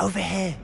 Over here.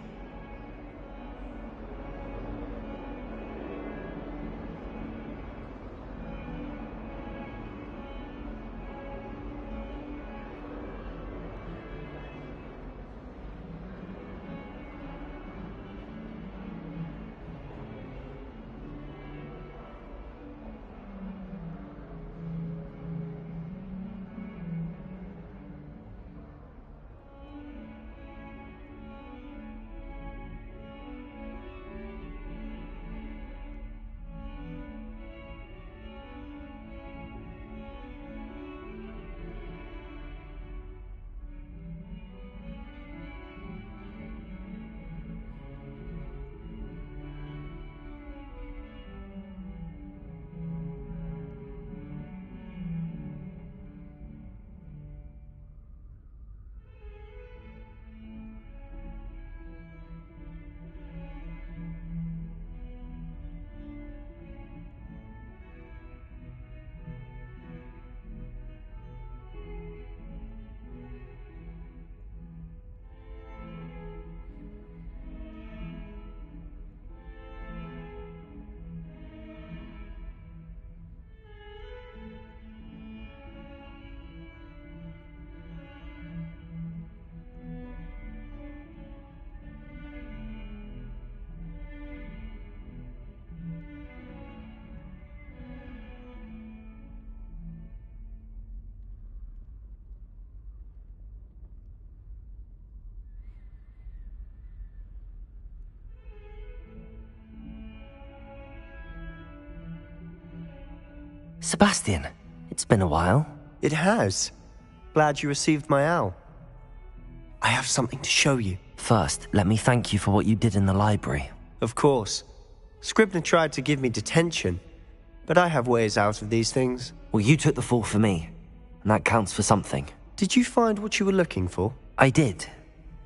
Sebastian, it's been a while. It has. Glad you received my owl. I have something to show you. First, let me thank you for what you did in the library. Of course. Scribner tried to give me detention, but I have ways out of these things. Well, you took the fall for me, and that counts for something. Did you find what you were looking for? I did,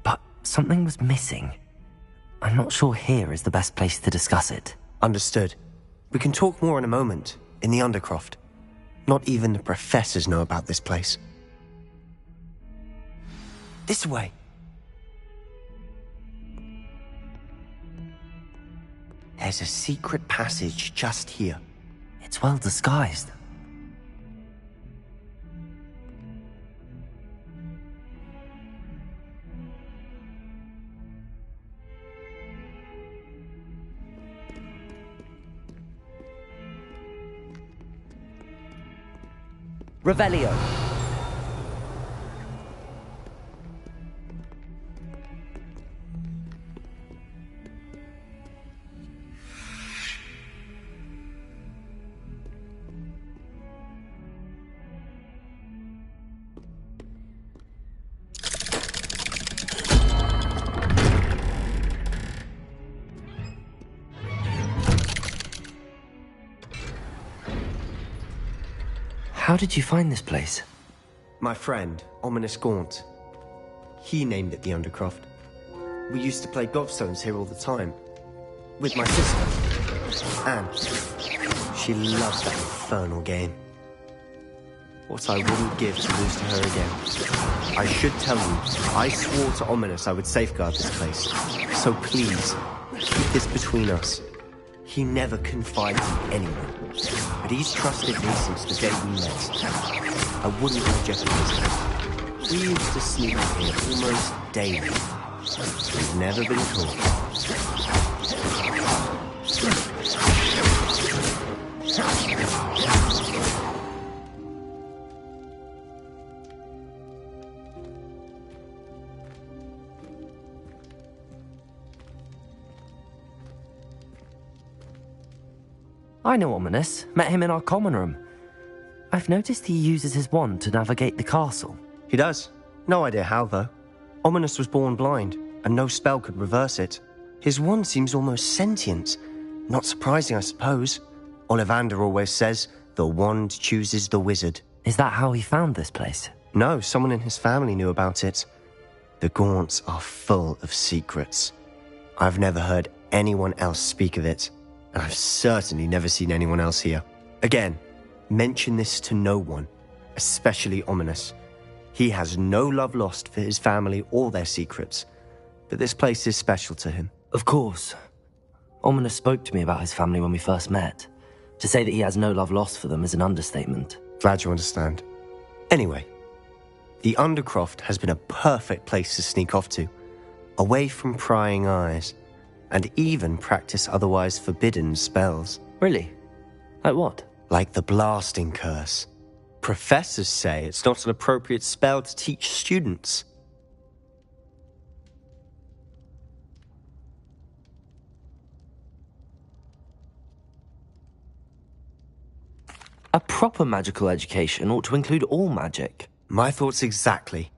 but something was missing. I'm not sure here is the best place to discuss it. Understood. We can talk more in a moment, in the Undercroft. Not even the professors know about this place. This way. There's a secret passage just here. It's well disguised. Revelio. How did you find this place? My friend, Ominous Gaunt. He named it the Undercroft. We used to play gobstones here all the time. With my sister, Anne. She loved that infernal game. What I wouldn't give to lose to her again. I should tell you, I swore to Ominous I would safeguard this place. So please, keep this between us. He never confided in anyone, but he's trusted me since the day we met. I wouldn't have jeopardized him. We used to sneak in here almost daily. We've never been caught. I know Ominous. Met him in our common room. I've noticed he uses his wand to navigate the castle. He does. No idea how, though. Ominous was born blind, and no spell could reverse it. His wand seems almost sentient. Not surprising, I suppose. Ollivander always says, the wand chooses the wizard. Is that how he found this place? No, someone in his family knew about it. The Gaunts are full of secrets. I've never heard anyone else speak of it. And I've certainly never seen anyone else here. Again, mention this to no one, especially Ominous. He has no love lost for his family or their secrets, but this place is special to him. Of course. Ominous spoke to me about his family when we first met. To say that he has no love lost for them is an understatement. Glad you understand. Anyway, the Undercroft has been a perfect place to sneak off to, away from prying eyes, and even practice otherwise forbidden spells. Really? Like what? Like the blasting curse. Professors say it's not an appropriate spell to teach students. A proper magical education ought to include all magic. My thoughts exactly.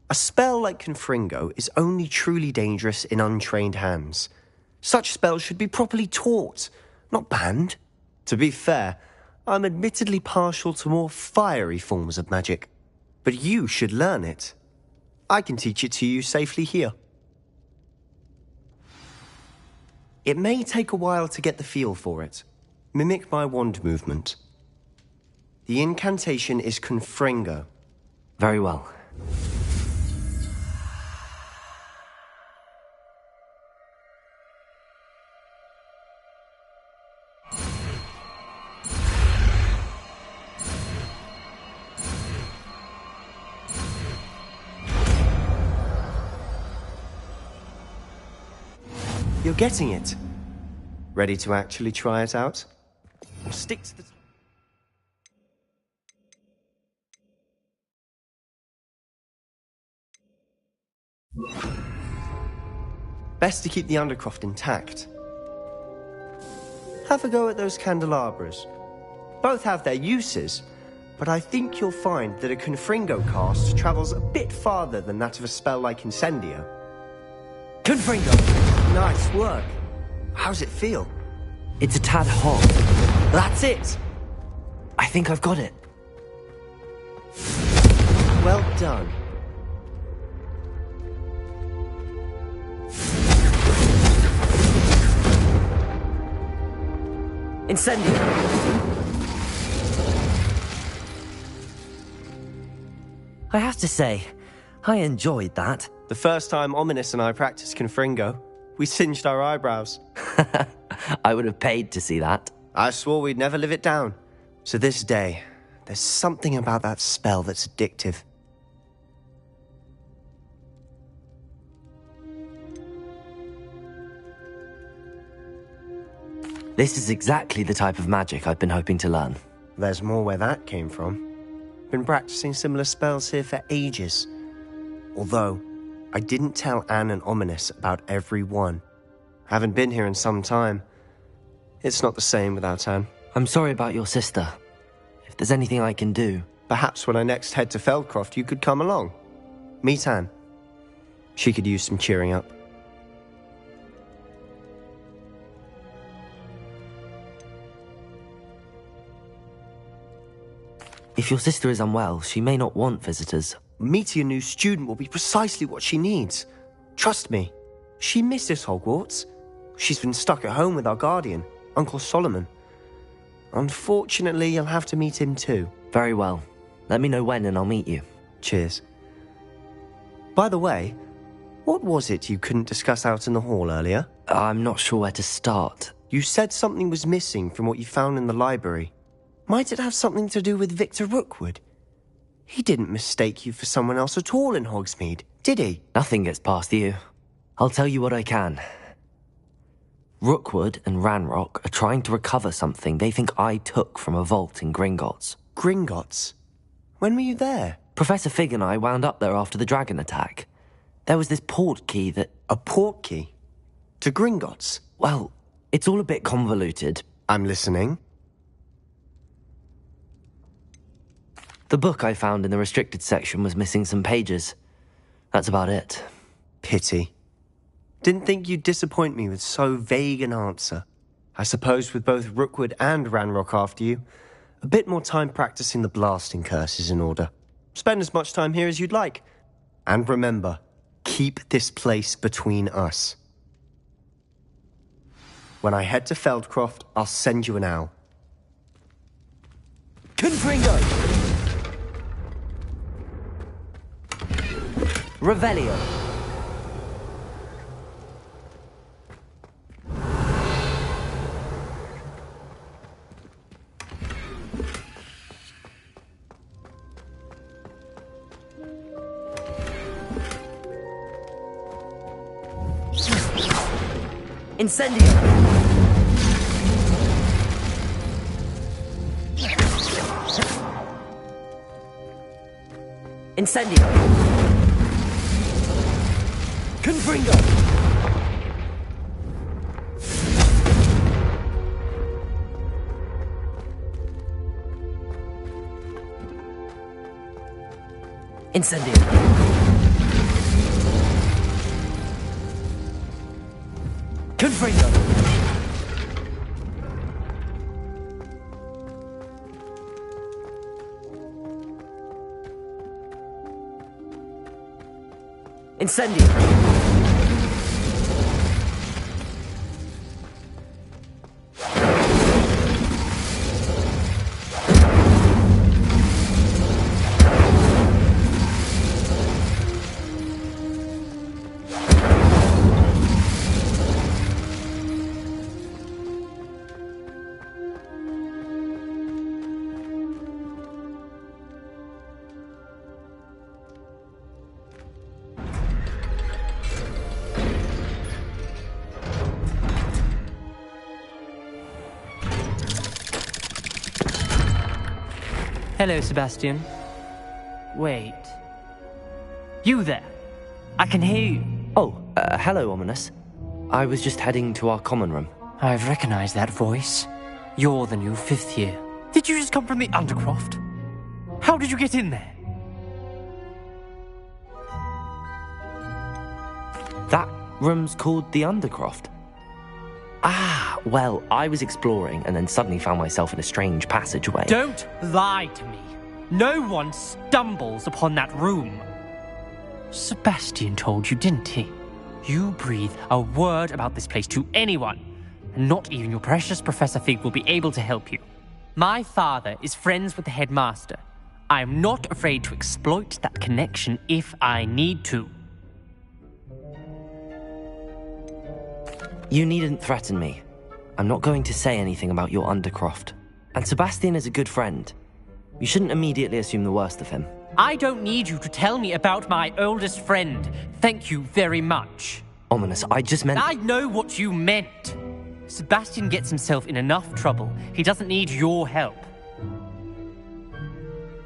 A spell like Confringo is only truly dangerous in untrained hands. Such spells should be properly taught, not banned. To be fair, I'm admittedly partial to more fiery forms of magic, but you should learn it. I can teach it to you safely here. It may take a while to get the feel for it. Mimic my wand movement. The incantation is Confringo. Very well. You're getting it. Ready to actually try it out? Stick to the... Best to keep the Undercroft intact. Have a go at those candelabras. Both have their uses, but I think you'll find that a Confringo cast travels a bit farther than that of a spell like Incendio. Confringo! Nice work. How's it feel? It's a tad hot. That's it! I think I've got it. Well done. Incendio! I have to say, I enjoyed that. The first time Ominous and I practiced Confringo, we singed our eyebrows. I would have paid to see that. I swore we'd never live it down. To this day, there's something about that spell that's addictive. This is exactly the type of magic I've been hoping to learn. There's more where that came from. Been practicing similar spells here for ages. Although, I didn't tell Anne and Ominous about every one. Haven't been here in some time. It's not the same without Anne. I'm sorry about your sister. If there's anything I can do... Perhaps when I next head to Feldcroft, you could come along. Meet Anne. She could use some cheering up. If your sister is unwell, she may not want visitors. Meeting a new student will be precisely what she needs. Trust me. She misses Hogwarts. She's been stuck at home with our guardian, Uncle Solomon. Unfortunately, you'll have to meet him too. Very well. Let me know when and I'll meet you. Cheers. By the way, what was it you couldn't discuss out in the hall earlier? I'm not sure where to start. You said something was missing from what you found in the library. Might it have something to do with Victor Rookwood? He didn't mistake you for someone else at all in Hogsmeade, did he? Nothing gets past you. I'll tell you what I can. Rookwood and Ranrock are trying to recover something they think I took from a vault in Gringotts. Gringotts? When were you there? Professor Fig and I wound up there after the dragon attack. There was this port key that... A port key? To Gringotts? Well, it's all a bit convoluted. I'm listening. The book I found in the restricted section was missing some pages. That's about it. Pity. Didn't think you'd disappoint me with so vague an answer. I suppose with both Rookwood and Ranrock after you, a bit more time practicing the blasting curse is in order. Spend as much time here as you'd like. And remember, keep this place between us. When I head to Feldcroft, I'll send you an owl. Confringo! Revelio. Incendio! Incendio! Confringo! Incendio! Confringo! Incendio! Hello, Sebastian. Wait. You there? I can hear you. Oh, hello, Ominous. I was just heading to our common room. I've recognized that voice. You're the new 5th year. Did you just come from the Undercroft? How did you get in there? That room's called the Undercroft. Ah, well, I was exploring and then suddenly found myself in a strange passageway. Don't lie to me. No one stumbles upon that room. Sebastian told you, didn't he? You breathe a word about this place to anyone, and not even your precious Professor Fig will be able to help you. My father is friends with the headmaster. I am not afraid to exploit that connection if I need to. You needn't threaten me. I'm not going to say anything about your Undercroft. And Sebastian is a good friend. You shouldn't immediately assume the worst of him. I don't need you to tell me about my oldest friend. Thank you very much. Ominous, I just meant... I know what you meant. Sebastian gets himself in enough trouble. He doesn't need your help.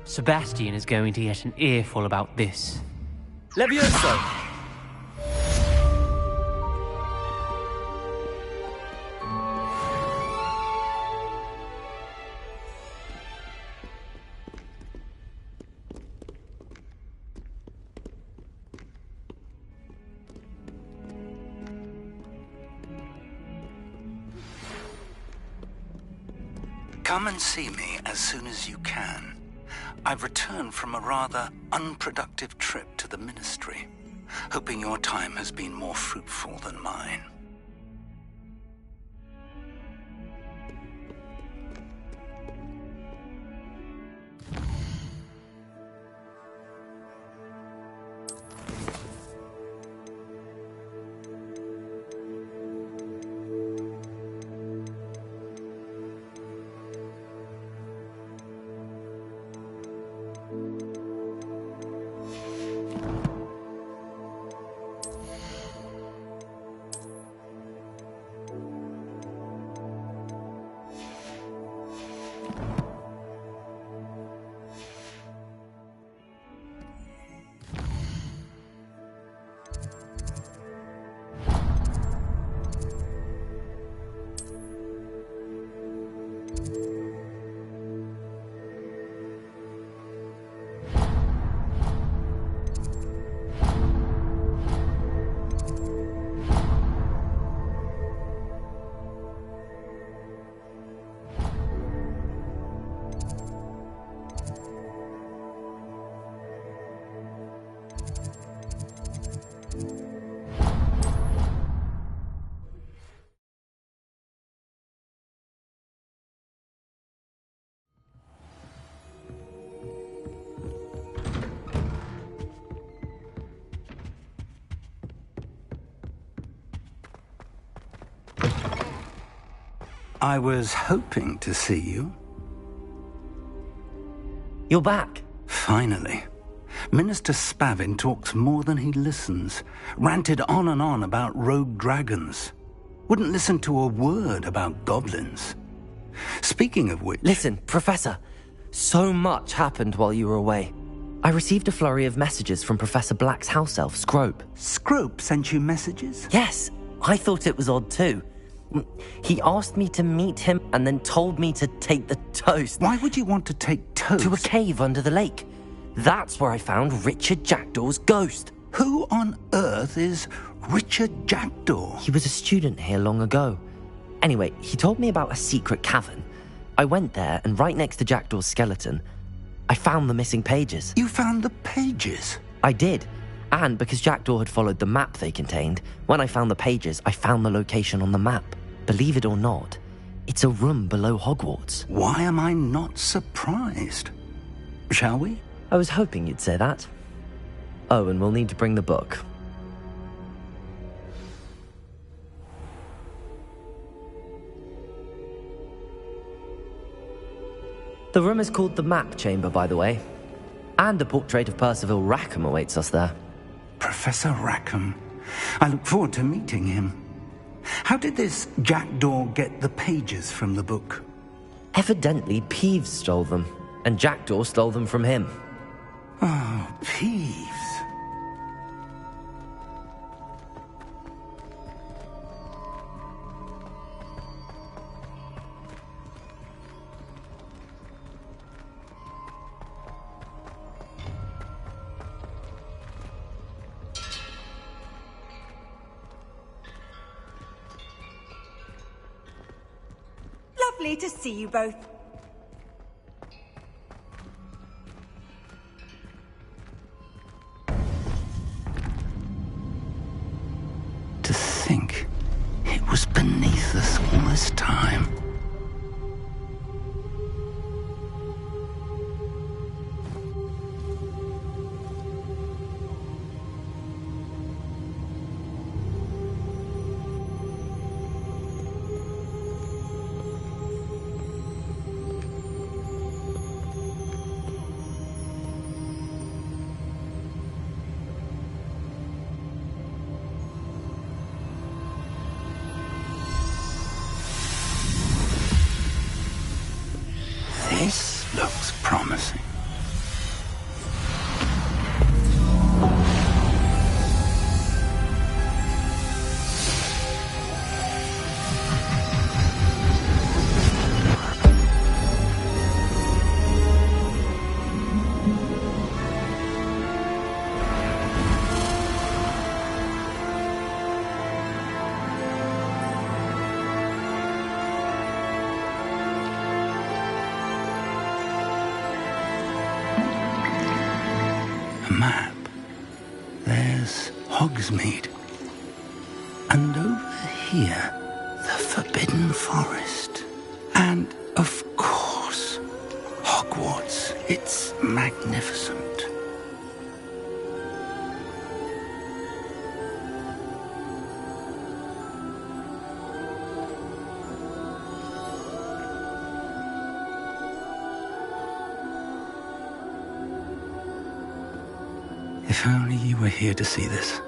Sebastian is going to get an earful about this. Levioso! Come and see me as soon as you can. I've returned from a rather unproductive trip to the Ministry, hoping your time has been more fruitful than mine. I was hoping to see you. You're back. Finally. Minister Spavin talks more than he listens. Ranted on and on about rogue dragons. Wouldn't listen to a word about goblins. Speaking of which... Listen, Professor, so much happened while you were away. I received a flurry of messages from Professor Black's house elf, Scrope. Scrope sent you messages? Yes, I thought it was odd too. He asked me to meet him and then told me to take the toast. Why would you want to take toast? To a cave under the lake. That's where I found Richard Jackdaw's ghost. Who on earth is Richard Jackdaw? He was a student here long ago. Anyway, he told me about a secret cavern. I went there, and right next to Jackdaw's skeleton, I found the missing pages. You found the pages? I did. And because Jackdaw had followed the map they contained, when I found the pages, I found the location on the map. Believe it or not, it's a room below Hogwarts. Why am I not surprised? Shall we? I was hoping you'd say that. Oh, and we'll need to bring the book. The room is called the Map Chamber, by the way. And a portrait of Percival Rackham awaits us there. Professor Rackham. I look forward to meeting him. How did this Jackdaw get the pages from the book? Evidently, Peeves stole them, and Jackdaw stole them from him. Oh, Peeves. Lovely to see you both. To think it was beneath us all this time. This looks promising. Map. There's Hogsmeade. And over here, the Forbidden Forest. And, of course, Hogwarts. It's magnificent. If only you were here to see this.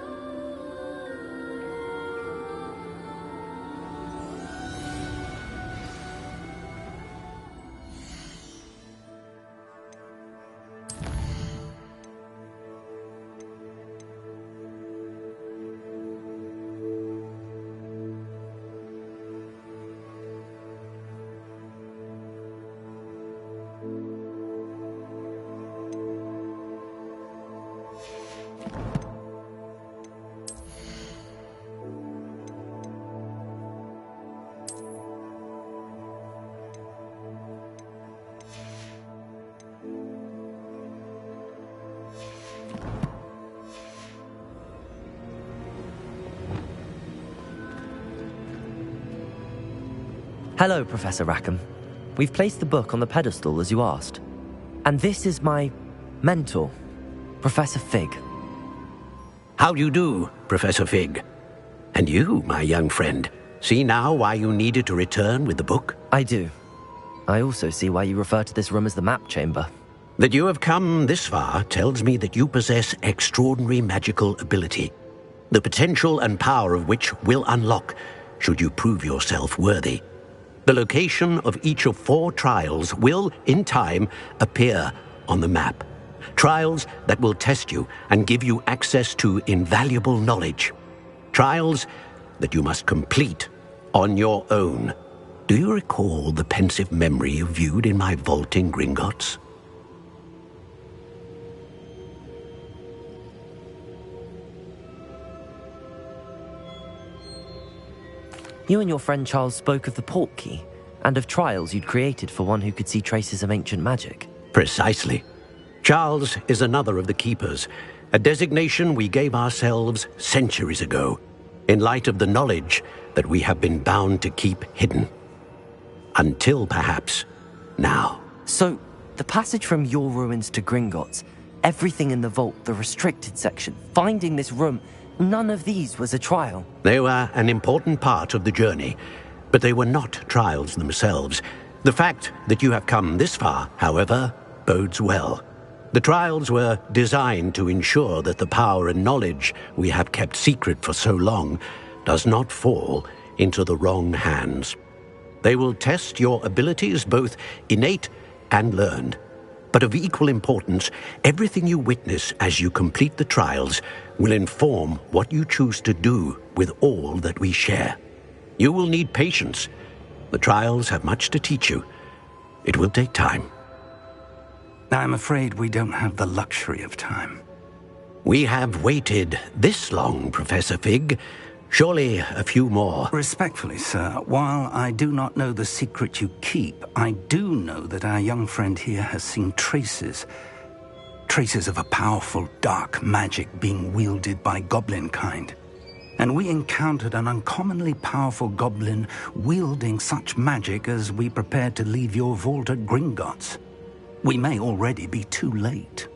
Hello, Professor Rackham. We've placed the book on the pedestal as you asked. And this is my mentor, Professor Fig. How do you do, Professor Fig? And you, my young friend, see now why you needed to return with the book? I do. I also see why you refer to this room as the Map Chamber. That you have come this far tells me that you possess extraordinary magical ability, the potential and power of which will unlock should you prove yourself worthy. The location of each of 4 trials will, in time, appear on the map. Trials that will test you and give you access to invaluable knowledge. Trials that you must complete on your own. Do you recall the pensive memory you viewed in my vault in Gringotts? You and your friend Charles spoke of the portkey and of trials you'd created for one who could see traces of ancient magic. Precisely. Charles is another of the Keepers, a designation we gave ourselves centuries ago, in light of the knowledge that we have been bound to keep hidden. Until, perhaps, now. So, the passage from your ruins to Gringotts, everything in the vault, the restricted section, finding this room, none of these was a trial. They were an important part of the journey, but they were not trials themselves. The fact that you have come this far, however, bodes well. The trials were designed to ensure that the power and knowledge we have kept secret for so long does not fall into the wrong hands. They will test your abilities, both innate and learned. But of equal importance, everything you witness as you complete the trials will inform what you choose to do with all that we share. You will need patience. The trials have much to teach you. It will take time. I'm afraid we don't have the luxury of time. We have waited this long, Professor Fig. Surely a few more. Respectfully, sir, while I do not know the secret you keep, I do know that our young friend here has seen traces of a powerful dark magic being wielded by goblin kind. And we encountered an uncommonly powerful goblin wielding such magic as we prepared to leave your vault at Gringotts. We may already be too late.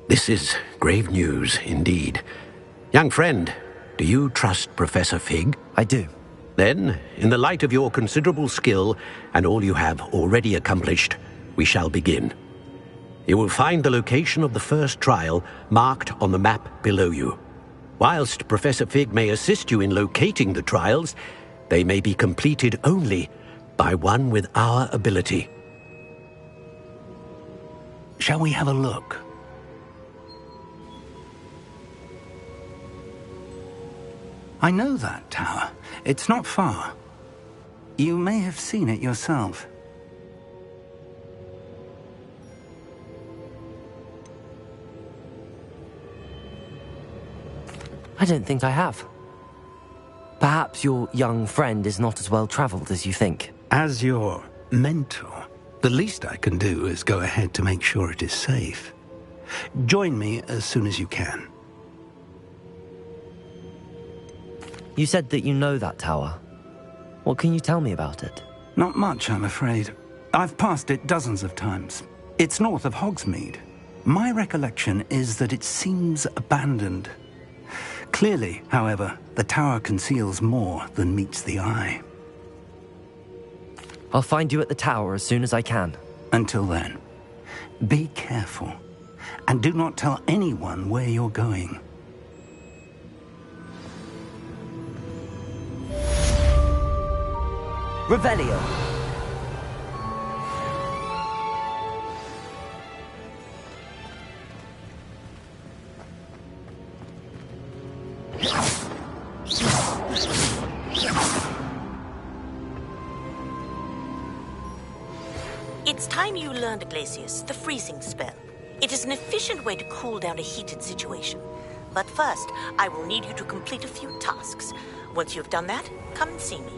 This is grave news indeed. Young friend, do you trust Professor Fig? I do. Then, in the light of your considerable skill and all you have already accomplished, we shall begin. You will find the location of the first trial marked on the map below you. Whilst Professor Fig may assist you in locating the trials, they may be completed only by one with our ability. Shall we have a look? I know that tower. It's not far. You may have seen it yourself. I don't think I have. Perhaps your young friend is not as well traveled as you think. As your mentor, the least I can do is go ahead to make sure it is safe. Join me as soon as you can. You said that you know that tower. What can you tell me about it? Not much, I'm afraid. I've passed it dozens of times. It's north of Hogsmeade. My recollection is that it seems abandoned. Clearly, however, the tower conceals more than meets the eye. I'll find you at the tower as soon as I can. Until then, be careful, and do not tell anyone where you're going. Revelio. It's time you learned, Glacius, the freezing spell. It is an efficient way to cool down a heated situation. But first, I will need you to complete a few tasks. Once you've done that, come and see me.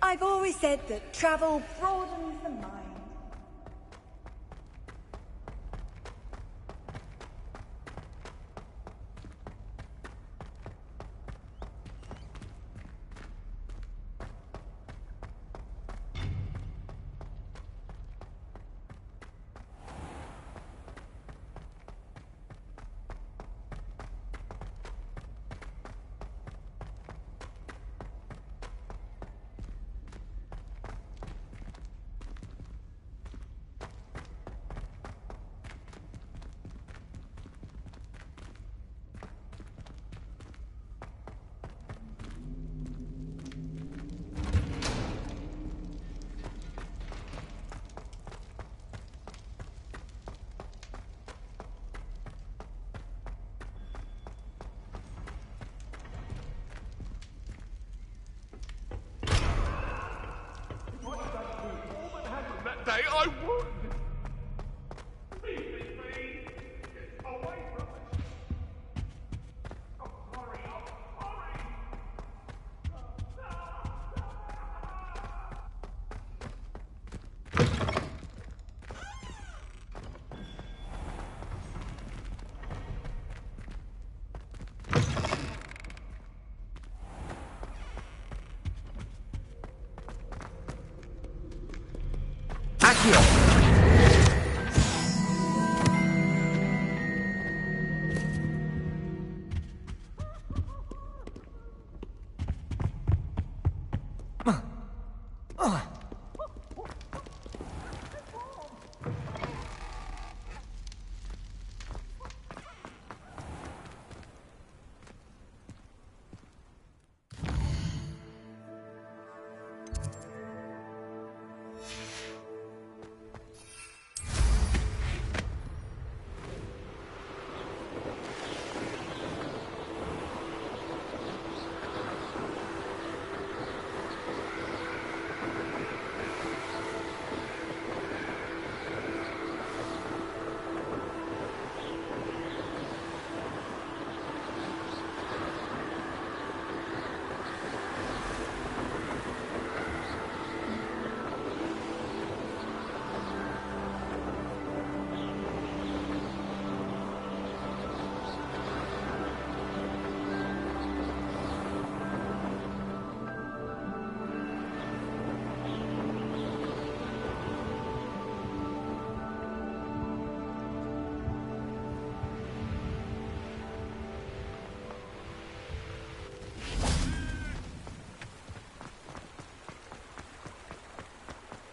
I've always said that travel broadens the mind. day I would. Please, away from us. I'm sorry,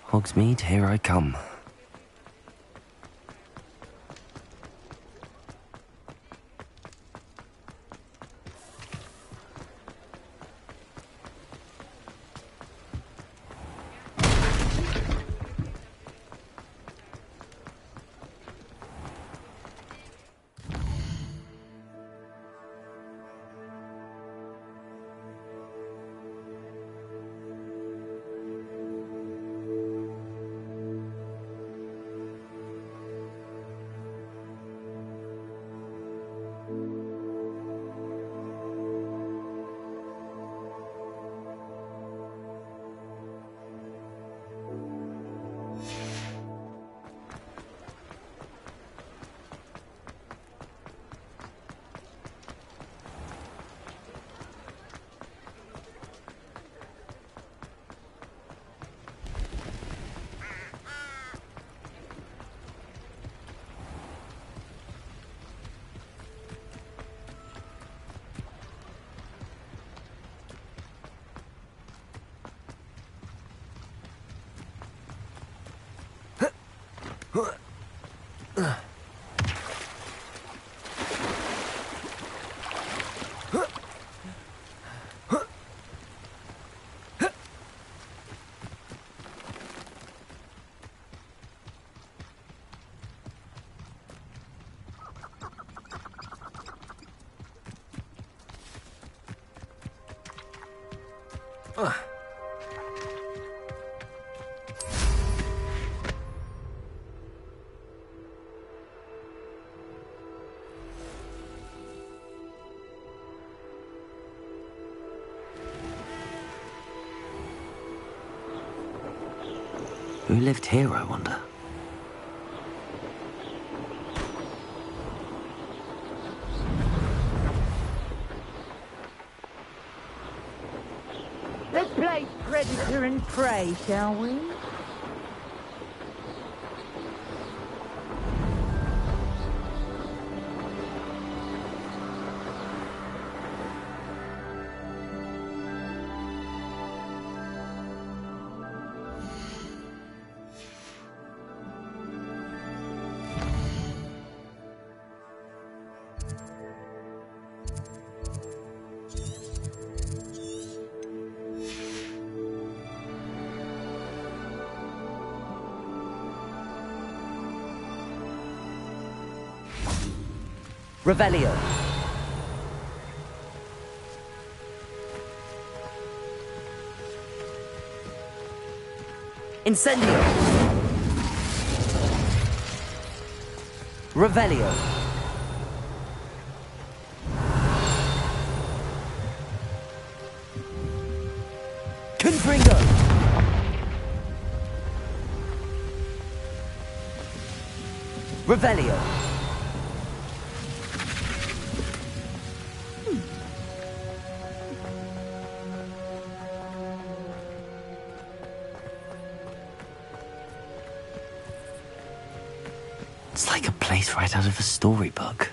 Hogsmeade, here I come. Who lived here, I wonder? Let's play predator and prey, shall we? Revelio. Incendio. Revelio. Confringo. Revelio. It's like a place right out of a storybook.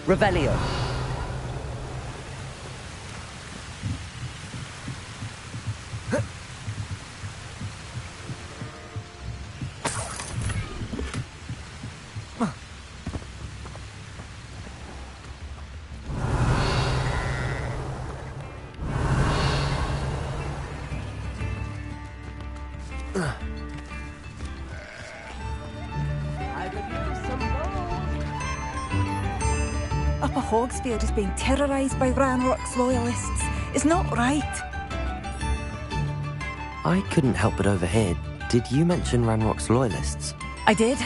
Revelio. Upper Hogsfield is being terrorised by Ranrock's loyalists. It's not right. I couldn't help but overhear. Did you mention Ranrock's loyalists? I did.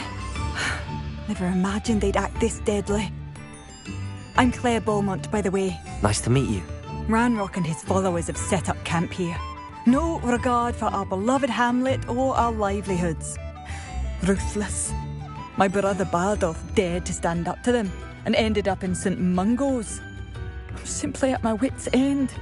Never imagined they'd act this deadly. I'm Claire Beaumont, by the way. Nice to meet you. Ranrock and his followers have set up camp here. No regard for our beloved hamlet or our livelihoods. Ruthless. My brother Bardolph dared to stand up to them and ended up in St. Mungo's. I'm simply at my wit's end.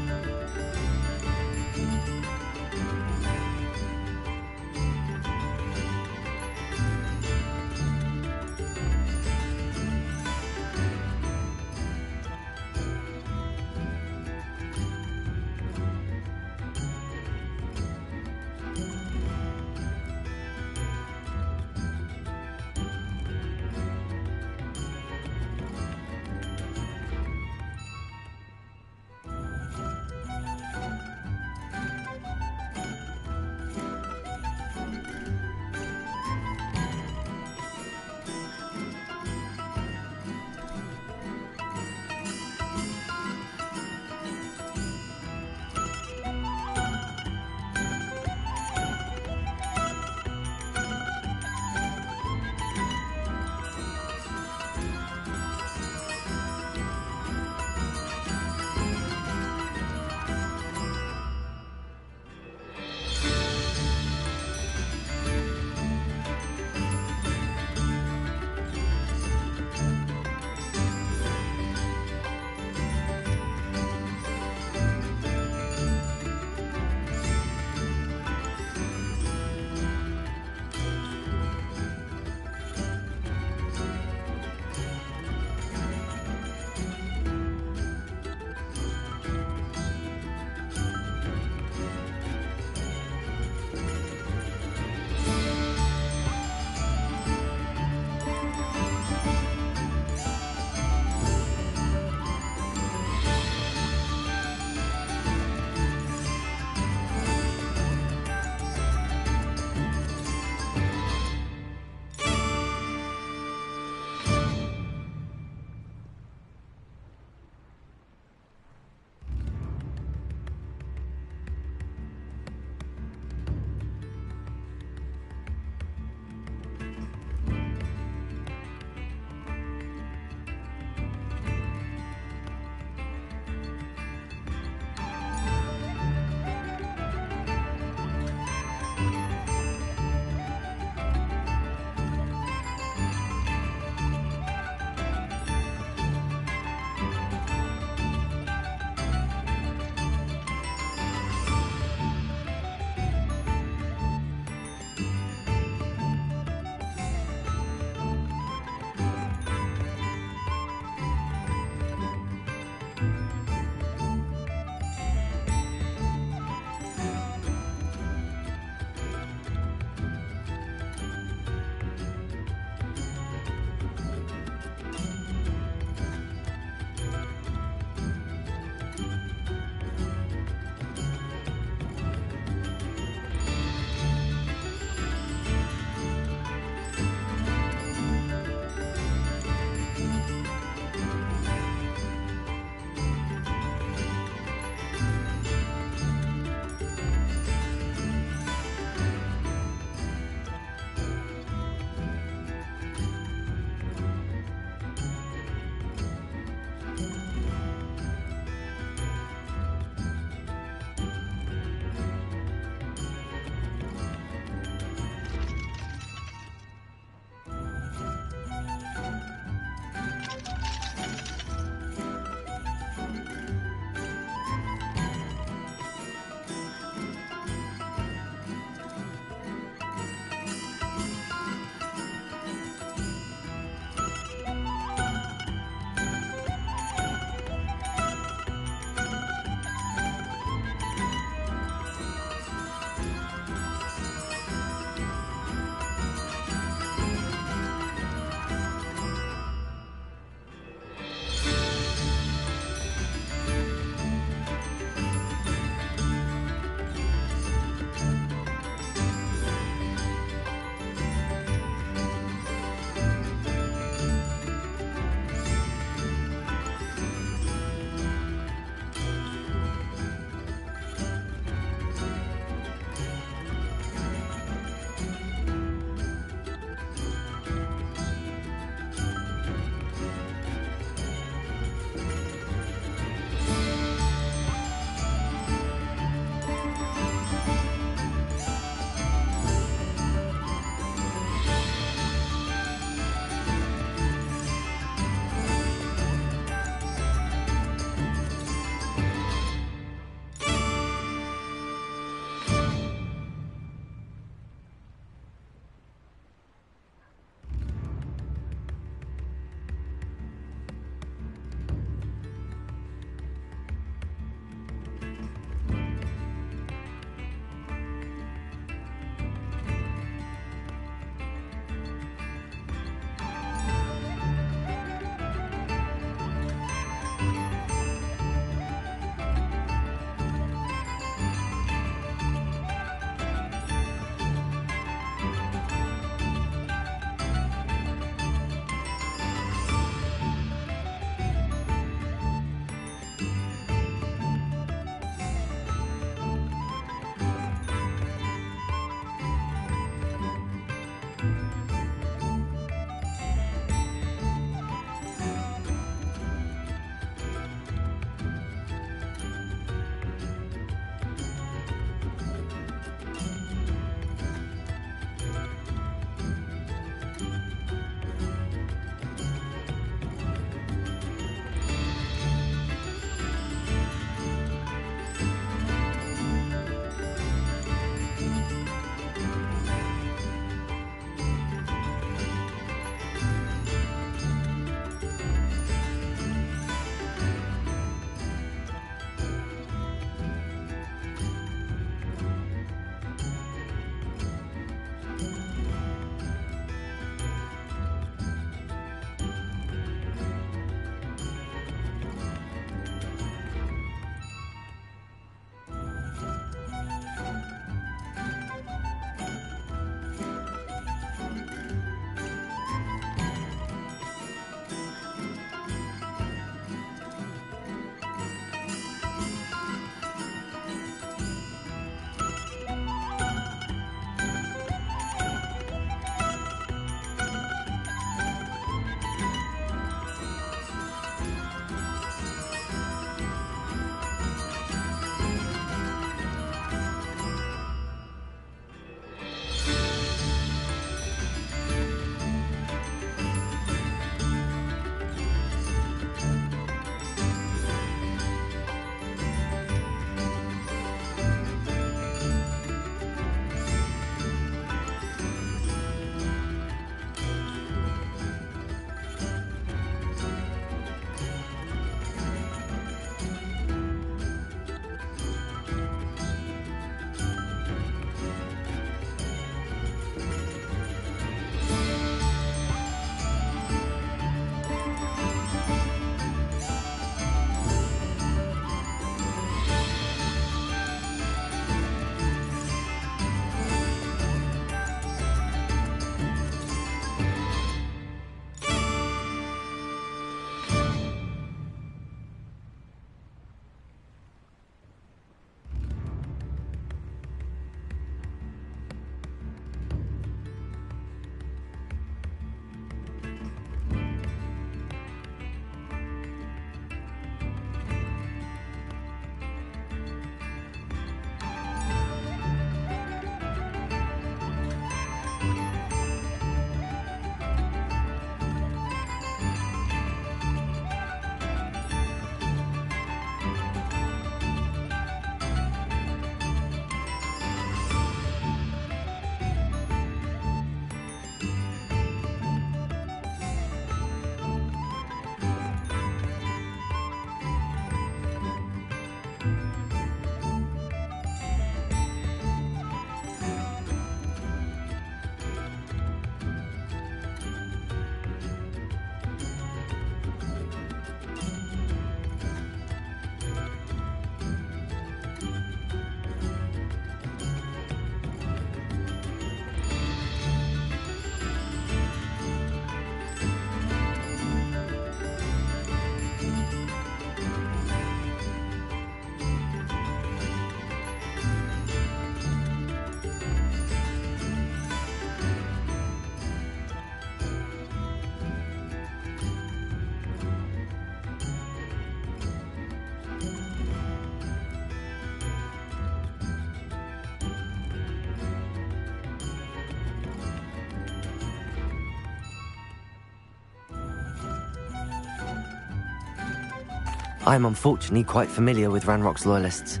I'm unfortunately quite familiar with Ranrock's loyalists.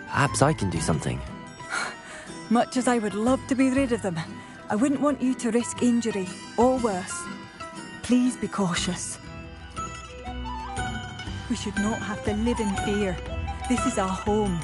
Perhaps I can do something. Much as I would love to be rid of them, I wouldn't want you to risk injury, or worse. Please be cautious. We should not have to live in fear. This is our home.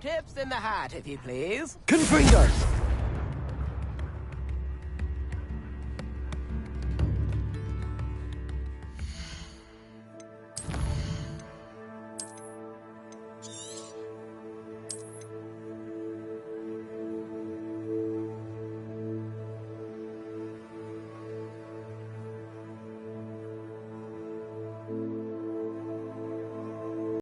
Tips in the hat, if you please. Confringo!